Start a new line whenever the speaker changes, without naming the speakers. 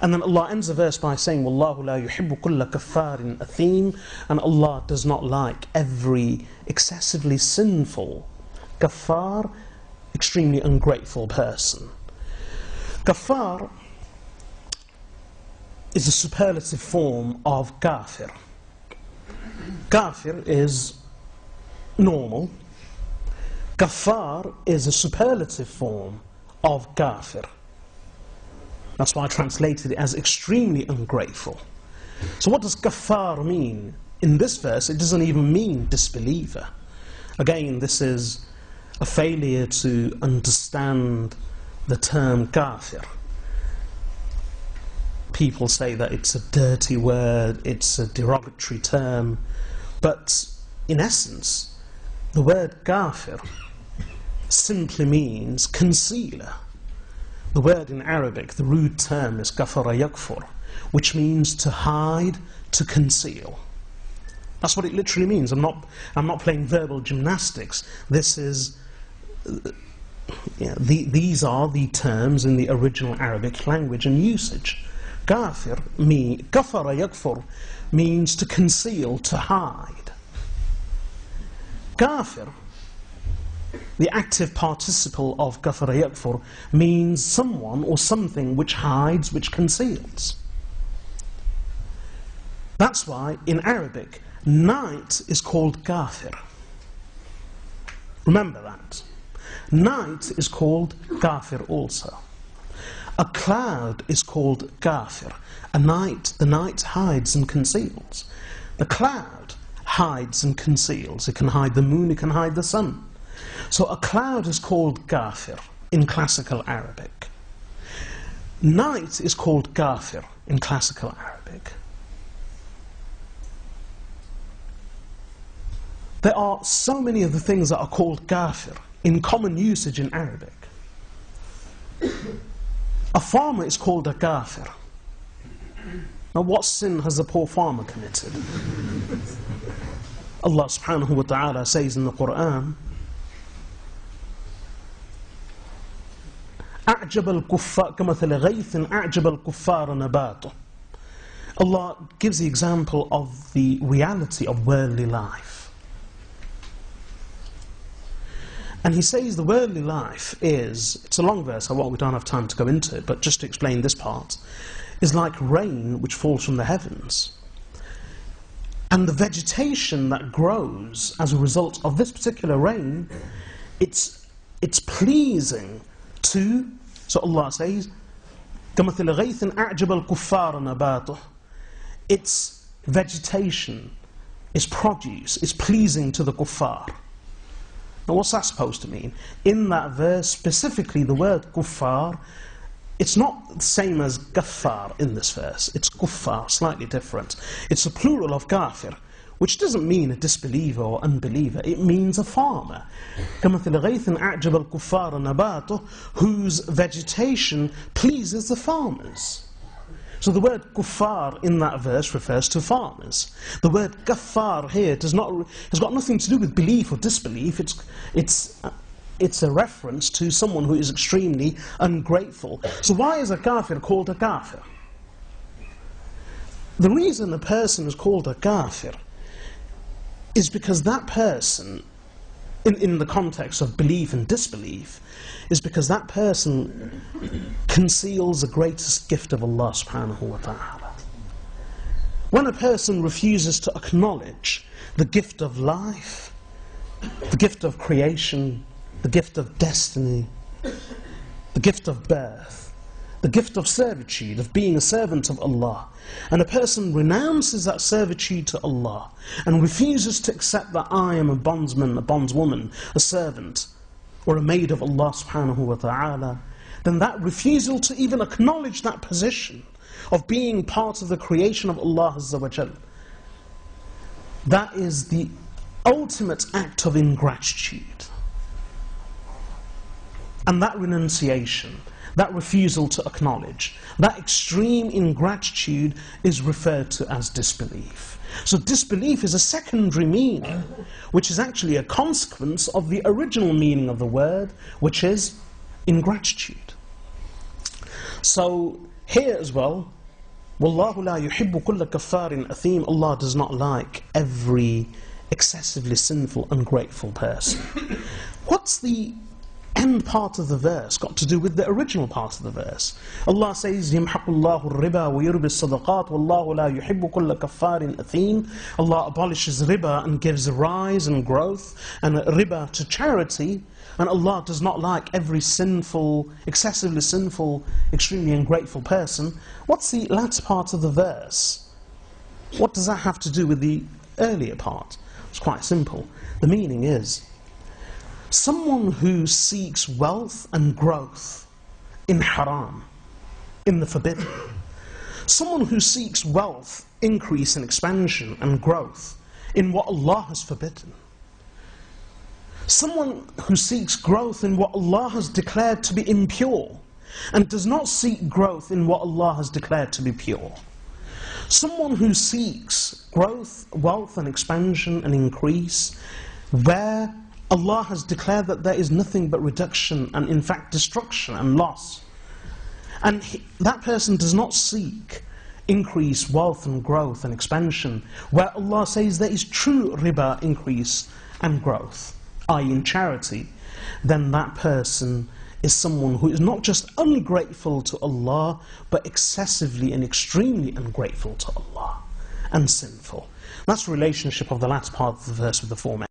And then Allah ends the verse by saying, Wallahu la yuhibbu kulla kafarin athim, and Allah does not like every excessively sinful, kafar, extremely ungrateful person. Kafar is a superlative form of kafir. Kafir is normal. Kafar is a superlative form of kafir. That's why I translated it as extremely ungrateful. So what does kafar mean? In this verse, it doesn't even mean disbeliever. Again, this is a failure to understand the term kafir. People say that it's a dirty word, it's a derogatory term, but in essence, the word kafir simply means concealer. The word in Arabic, the root term is kafara yakfur, which means to hide, to conceal. That's what it literally means. I'm not playing verbal gymnastics. This is, these are the terms in the original Arabic language and usage. Kafara yakfur means to conceal, to hide. Kafir, the active participle of kafara yakfur, means someone or something which hides, which conceals. That's why in Arabic, night is called kafir. Remember that. Night is called kafir also. A cloud is called kafir. The night hides and conceals. The cloud hides and conceals. It can hide the moon, it can hide the sun. So a cloud is called kafir in classical Arabic. Night is called kafir in classical Arabic. There are so many of the things that are called kafir in common usage in Arabic. A farmer is called a kafir. Now what sin has the poor farmer committed? Allah subhanahu wa ta'ala says in the Quran, أعجب الكفار كمثل غيث أعجب الكفار نباته. Allah gives the example of the reality of worldly life. And he says the worldly life is, it's a long verse, we don't have time to go into it, but just to explain this part, is like rain which falls from the heavens. And the vegetation that grows as a result of this particular rain, it's pleasing to, so Allah says, كَمَثِلَ غَيْثٍ أَعْجَبَ الْكُفَّارَ نَبَاتُهُ. Its vegetation, its produce, is pleasing to the kuffar. Now what's that supposed to mean? In that verse, specifically the word kuffar, it's not the same as gaffar in this verse. It's kuffar, slightly different. It's a plural of kafir, which doesn't mean a disbeliever or unbeliever. It means a farmer. كَمَثِلَ غَيْثٍ أَعْجَبَ الْكُفَّارَ نَبَاتُهُ, whose vegetation pleases the farmers. So the word kuffar in that verse refers to farmers. The word gaffar here has got nothing to do with belief or disbelief. It's a reference to someone who is extremely ungrateful. So why is a kafir called a kafir? The reason a person is called a kafir is because that person, in the context of belief and disbelief, is because that person conceals the greatest gift of Allah subhanahu wa ta'ala. When a person refuses to acknowledge the gift of life, the gift of creation, the gift of destiny, the gift of birth, the gift of servitude, of being a servant of Allah, and a person renounces that servitude to Allah and refuses to accept that I am a bondsman, a bondswoman, a servant, or a maid of Allah subhanahu wa ta'ala, then that refusal to even acknowledge that position of being part of the creation of Allah Azza wa Jal, that is the ultimate act of ingratitude. And that renunciation, that refusal to acknowledge, that extreme ingratitude is referred to as disbelief. So disbelief is a secondary meaning, which is actually a consequence of the original meaning of the word, which is ingratitude. So Here as well, وَاللَّهُ لَا يُحِبُّ كُلَّ كَفَّارٍ أَثِيمٍ. Allah does not like every excessively sinful, ungrateful person. What's the end part of the verse got to do with the original part of the verse? Allah says, يَمْحَقُ اللَّهُ الرِّبَى وَيُرْبِ الصَّدَقَاتِ وَاللَّهُ لَا يُحِبُّ كُلَّ كَفَّارٍ أَثِيمٍ. Allah abolishes riba and gives a rise and growth and riba to charity, and Allah does not like every sinful, excessively sinful, extremely ungrateful person. What's the latter part of the verse? What does that have to do with the earlier part? It's quite simple. The meaning is, someone who seeks wealth and growth in haram, in the forbidden, someone who seeks wealth, increase and expansion and growth in what Allah has forbidden, someone who seeks growth in what Allah has declared to be impure and does not seek growth in what Allah has declared to be pure, someone who seeks growth, wealth and expansion and increase where Allah has declared that there is nothing but reduction and in fact destruction and loss, and that person does not seek increase, wealth and growth and expansion where Allah says there is true riba, increase and growth, i.e. in charity, then that person is someone who is not just ungrateful to Allah, but excessively and extremely ungrateful to Allah and sinful. That's the relationship of the latter part of the verse with the former.